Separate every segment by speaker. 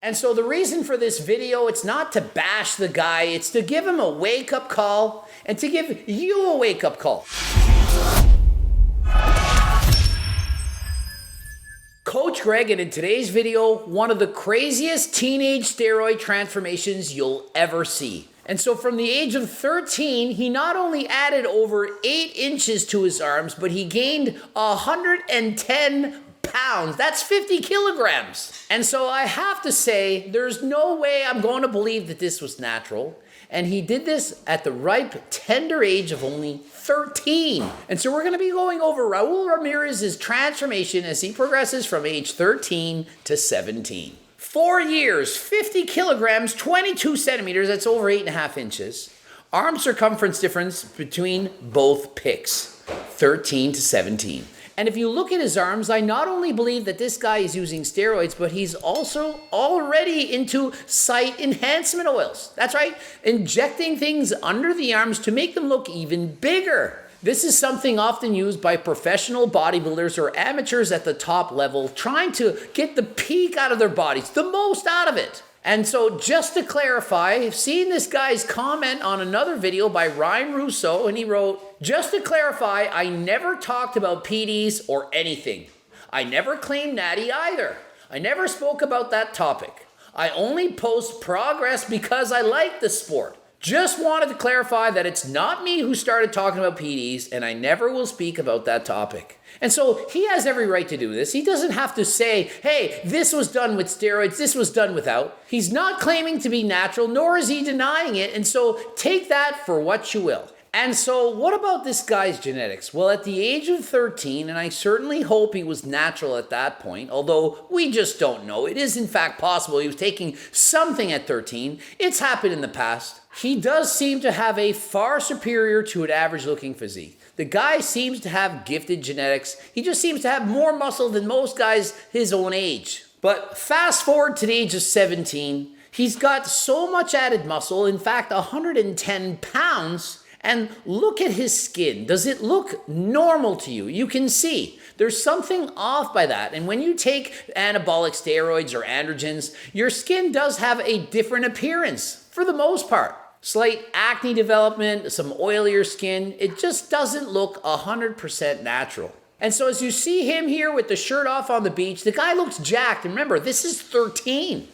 Speaker 1: And so the reason for this video, it's not to bash the guy, it's to give him a wake-up call and to give you a wake-up call. Coach Greg, and in today's video, one of the craziest teenage steroid transformations you'll ever see. And so from the age of 13, he not only added over 8 inches to his arms, but he gained 110 pounds. That's 50 kilograms. And so I have to say, there's no way I'm going to believe that this was natural. And he did this at the ripe, tender age of only 13. And so we're going to be going over Raul Ramirez's transformation as he progresses from age 13 to 17. 4 years, 50 kilograms, 22 centimeters, that's over 8.5 inches. Arm circumference difference between both picks, 13 to 17. And if you look at his arms, I not only believe that this guy is using steroids, but he's also already into site enhancement oils. That's right, injecting things under the arms to make them look even bigger. This is something often used by professional bodybuilders or amateurs at the top level, trying to get the peak out of their bodies, the most out of it. And so just to clarify, I've seen this guy's comment on another video by Ryan Russo, and he wrote, "Just to clarify, I never talked about PDs or anything. I never claimed natty either. I never spoke about that topic. I only post progress because I like the sport. Just wanted to clarify that it's not me who started talking about PDs, and I never will speak about that topic." And so he has every right to do this. He doesn't have to say, hey, this was done with steroids, this was done without. He's not claiming to be natural, nor is he denying it. And so take that for what you will. And so what about this guy's genetics? Well, at the age of 13, and I certainly hope he was natural at that point, although we just don't know. It is in fact possible he was taking something at 13. It's happened in the past. He does seem to have a far superior to an average looking physique. The guy seems to have gifted genetics. He just seems to have more muscle than most guys his own age. But fast forward to the age of 17, he's got so much added muscle, in fact, 110 pounds, and look at his skin. Does it look normal to you? You can see there's something off by that. And when you take anabolic steroids or androgens, your skin does have a different appearance for the most part. Slight acne development, some oilier skin. It just doesn't look 100% natural. And so as you see him here with the shirt off on the beach, the guy looks jacked. And remember, this is 13.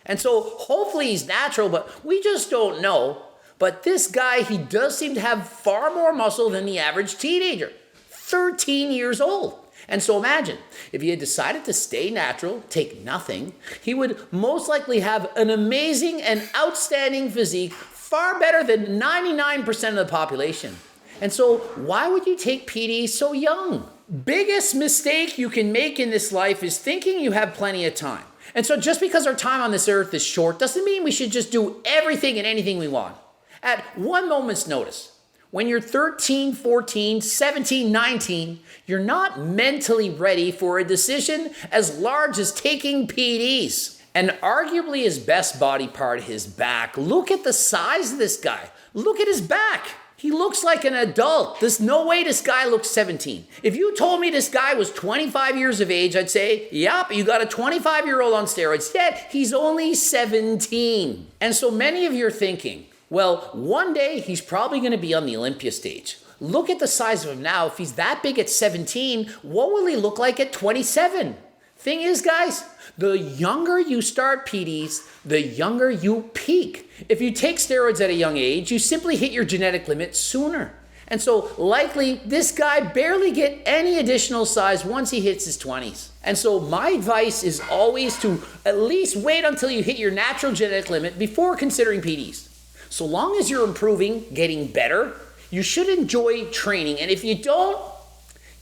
Speaker 1: And so hopefully he's natural, but we just don't know. But this guy, he does seem to have far more muscle than the average teenager. 13 years old. And so imagine, if he had decided to stay natural, take nothing, he would most likely have an amazing and outstanding physique, far better than 99% of the population. And so why would you take PD so young? Biggest mistake you can make in this life is thinking you have plenty of time. And so just because our time on this earth is short doesn't mean we should just do everything and anything we want. At one moment's notice, when you're 13, 14, 17, 19, you're not mentally ready for a decision as large as taking PDs. And arguably his best body part, his back. Look at the size of this guy. Look at his back. He looks like an adult. There's no way this guy looks 17. If you told me this guy was 25 years of age, I'd say, yep, you got a 25-year-old on steroids. Yet he's only 17. And so many of you are thinking, well, one day he's probably going to be on the Olympia stage. Look at the size of him now. If he's that big at 17, what will he look like at 27? Thing is, guys, the younger you start PDs, the younger you peak. If you take steroids at a young age, you simply hit your genetic limit sooner. And so likely this guy barely get any additional size once he hits his 20s. And so my advice is always to at least wait until you hit your natural genetic limit before considering PDs. So long as you're improving, getting better, you should enjoy training. And if you don't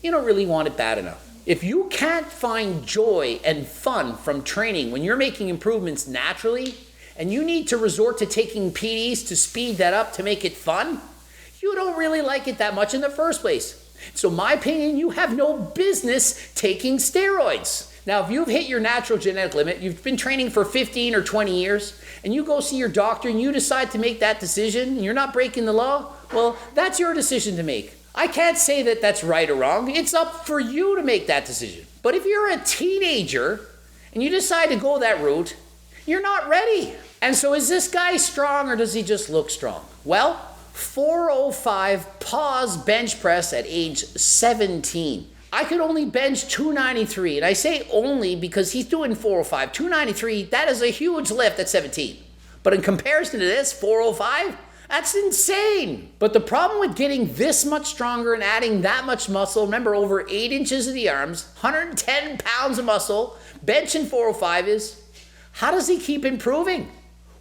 Speaker 1: really want it bad enough. If you can't find joy and fun from training when you're making improvements naturally, and you need to resort to taking PDs to speed that up to make it fun, you don't really like it that much in the first place. So in my opinion, you have no business taking steroids. Now, if you've hit your natural genetic limit, you've been training for 15 or 20 years, and you go see your doctor and you decide to make that decision, and you're not breaking the law, well, that's your decision to make. I can't say that that's right or wrong. It's up for you to make that decision. But if you're a teenager and you decide to go that route, you're not ready. And so is this guy strong or does he just look strong? Well, 405 pause bench press at age 17. I could only bench 293, and I say only because he's doing 405. 293, that is a huge lift at 17. But in comparison to this, 405, that's insane. But the problem with getting this much stronger and adding that much muscle, remember over 8 inches of the arms, 110 pounds of muscle, benching 405 is, how does he keep improving?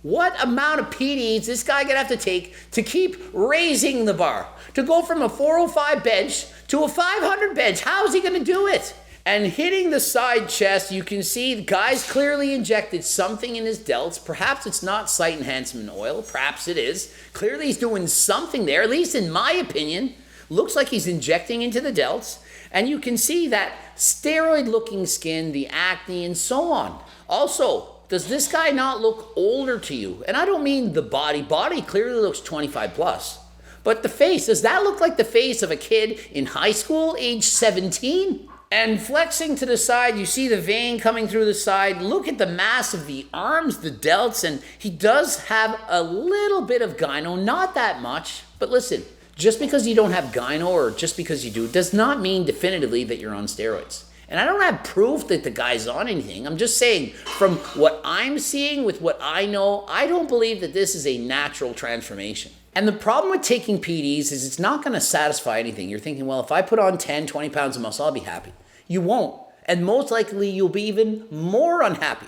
Speaker 1: What amount of PDs is this guy gonna have to take to keep raising the bar? To go from a 405 bench to a 500 bench, how is he gonna do it? And hitting the side chest, you can see the guy's clearly injected something in his delts. Perhaps it's not sight enhancement oil, perhaps it is. Clearly he's doing something there, at least in my opinion. Looks like he's injecting into the delts. And you can see that steroid looking skin, the acne, and so on. Also, does this guy not look older to you? And I don't mean the body. Body clearly looks 25 plus. But the face, does that look like the face of a kid in high school, age 17? And flexing to the side, you see the vein coming through the side. Look at the mass of the arms, the delts, and he does have a little bit of gyno, not that much. But listen, just because you don't have gyno or just because you do, does not mean definitively that you're on steroids. And I don't have proof that the guy's on anything. I'm just saying, from what I'm seeing with what I know, I don't believe that this is a natural transformation. And the problem with taking PDs is it's not gonna satisfy anything. You're thinking, well, if I put on 10, 20 pounds of muscle, I'll be happy. You won't. And most likely you'll be even more unhappy.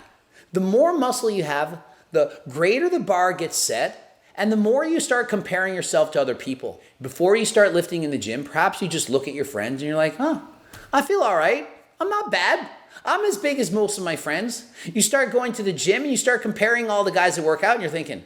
Speaker 1: The more muscle you have, the greater the bar gets set, and the more you start comparing yourself to other people. Before you start lifting in the gym, perhaps you just look at your friends and you're like, oh, I feel all right. I'm not bad. I'm as big as most of my friends. You start going to the gym and you start comparing all the guys that work out and you're thinking,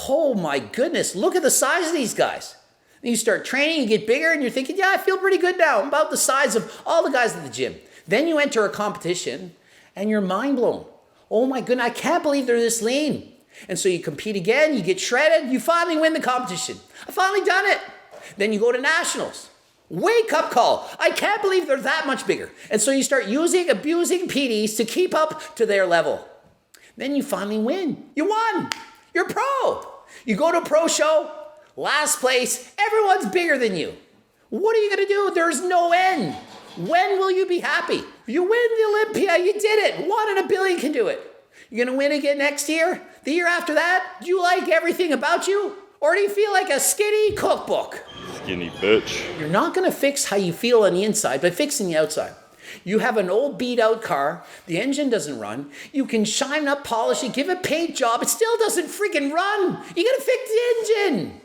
Speaker 1: oh my goodness, look at the size of these guys. And you start training, you get bigger and you're thinking, yeah, I feel pretty good now. I'm about the size of all the guys at the gym. Then you enter a competition and you're mind blown. Oh my goodness, I can't believe they're this lean. And so you compete again, you get shredded, you finally win the competition. I finally done it. Then you go to nationals. Wake up call. I can't believe they're that much bigger. And so you start abusing PDs to keep up to their level. Then you finally win. You won. You're pro. You go to a pro show, last place, everyone's bigger than you. What are you going to do? There's no end. When will you be happy? You win the Olympia, you did it. 1 in a billion can do it. You're going to win again next year? The year after that? Do you like everything about you? Or do you feel like a skinny cookbook?
Speaker 2: Skinny bitch.
Speaker 1: You're not going to fix how you feel on the inside by fixing the outside. You have an old beat out car, the engine doesn't run, you can shine up, polish it, give it a paint job, it still doesn't freaking run. You got to fix the engine.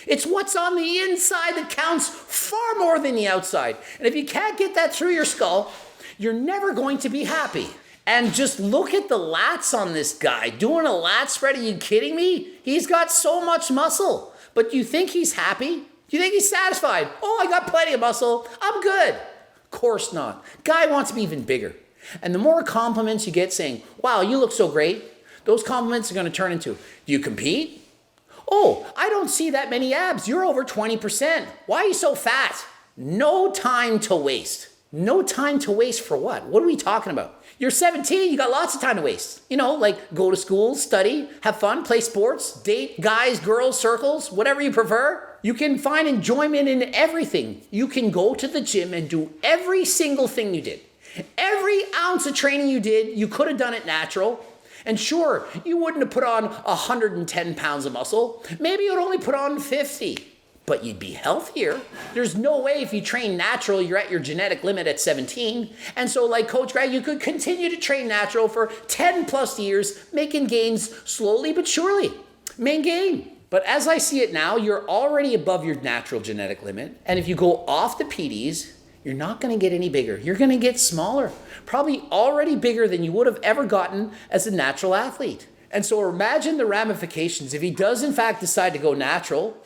Speaker 1: It's what's on the inside that counts far more than the outside. And if you can't get that through your skull, you're never going to be happy. And just look at the lats on this guy. Doing a lat spread, are you kidding me? He's got so much muscle. But do you think he's happy? Do you think he's satisfied? Oh, I got plenty of muscle. I'm good. Of course not. Guy wants to be even bigger. And the more compliments you get saying, wow, you look so great, those compliments are going to turn into, do you compete? Oh, I don't see that many abs. You're over 20%. Why are you so fat? No time to waste. No time to waste for what? What are we talking about? You're 17, you got lots of time to waste. You know, like go to school, study, have fun, play sports, date guys, girls, circles, whatever you prefer. You can find enjoyment in everything. You can go to the gym and do every single thing you did. Every ounce of training you did, you could have done it natural. And sure, you wouldn't have put on 110 pounds of muscle. Maybe you'd only put on 50. But you'd be healthier. There's no way if you train natural, you're at your genetic limit at 17. And so like Coach Greg, you could continue to train natural for 10 plus years, making gains slowly but surely. Main gain. But as I see it now, you're already above your natural genetic limit. And if you go off the PDs, you're not gonna get any bigger. You're gonna get smaller. Probably already bigger than you would have ever gotten as a natural athlete. And so imagine the ramifications if he does in fact decide to go natural.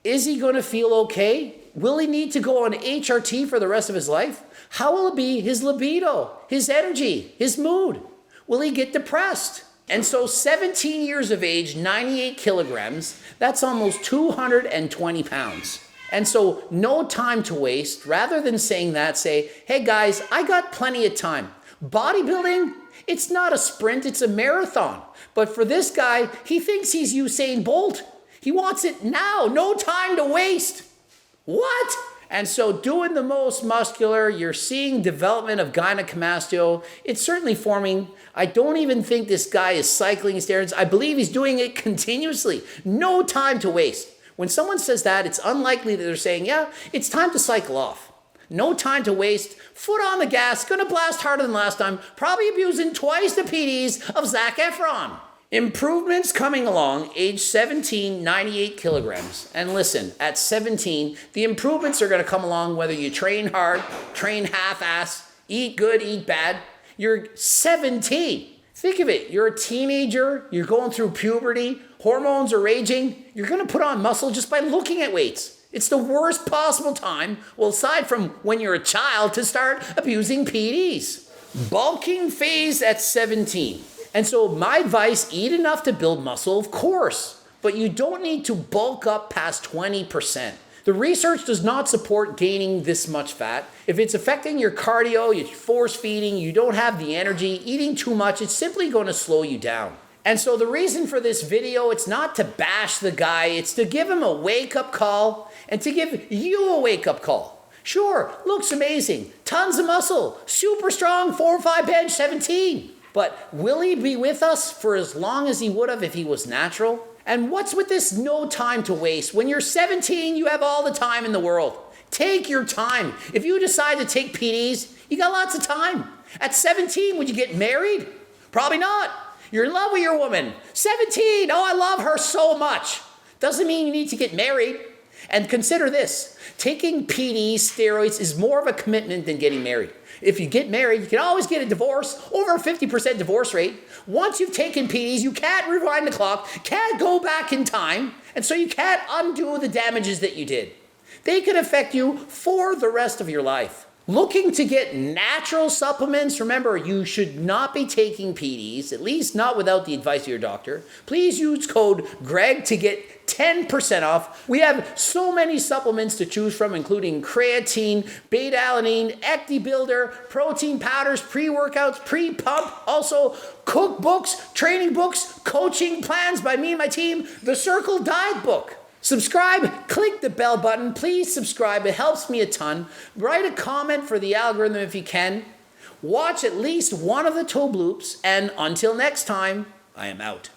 Speaker 1: Is he going to feel okay? Will he need to go on HRT for the rest of his life? How will it be his libido, his energy, his mood? Will he get depressed? And so 17 years of age, 98 kilograms, that's almost 220 pounds. And so no time to waste. Rather than saying that, say, hey guys, I got plenty of time. Bodybuilding, It's not a sprint, it's a marathon. But for this guy, he thinks he's Usain Bolt. He wants it now, no time to waste. What? And so doing the most muscular, you're seeing development of gynecomastia. It's certainly forming. I don't even think this guy is cycling steroids. I believe he's doing it continuously. No time to waste. When someone says that, it's unlikely that they're saying, yeah, it's time to cycle off. No time to waste. Foot on the gas. Gonna blast harder than last time. Probably abusing twice the PDs of Zac Efron. Improvements coming along, age 17, 98 kilograms. And listen, at 17, the improvements are going to come along whether you train hard, train half-ass, eat good, eat bad. You're 17. Think of it. You're a teenager. You're going through puberty. Hormones are raging. You're going to put on muscle just by looking at weights. It's the worst possible time, well, aside from when you're a child, to start abusing PDs. Bulking phase at 17. And so my advice, eat enough to build muscle, of course, but you don't need to bulk up past 20%. The research does not support gaining this much fat. If it's affecting your cardio, you're force feeding, you don't have the energy, eating too much, it's simply going to slow you down. And so the reason for this video, it's not to bash the guy, it's to give him a wake-up call and to give you a wake-up call. Sure, looks amazing, tons of muscle, super strong, 4 or 5 bench, 17. But will he be with us for as long as he would have if he was natural? And what's with this no time to waste? When you're 17, you have all the time in the world. Take your time. If you decide to take PDs, you got lots of time. At 17, would you get married? Probably not. You're in love with your woman. 17, oh, I love her so much. Doesn't mean you need to get married. And consider this, taking PDs, steroids, is more of a commitment than getting married. If you get married, you can always get a divorce, over a 50% divorce rate. Once you've taken PDs, you can't rewind the clock, can't go back in time, and so you can't undo the damages that you did. They can affect you for the rest of your life. Looking to get natural supplements, remember, you should not be taking PDs, at least not without the advice of your doctor. Please use code GREG to get 10% off. We have so many supplements to choose from, including creatine, beta-alanine, Ecti Builder, protein powders, pre-workouts, pre-pump, also cookbooks, training books, coaching plans by me and my team, the Circle Diet Book. Subscribe, click the bell button. Please subscribe. It helps me a ton. Write a comment for the algorithm if you can. Watch at least one of the toe bloops. And until next time, I am out.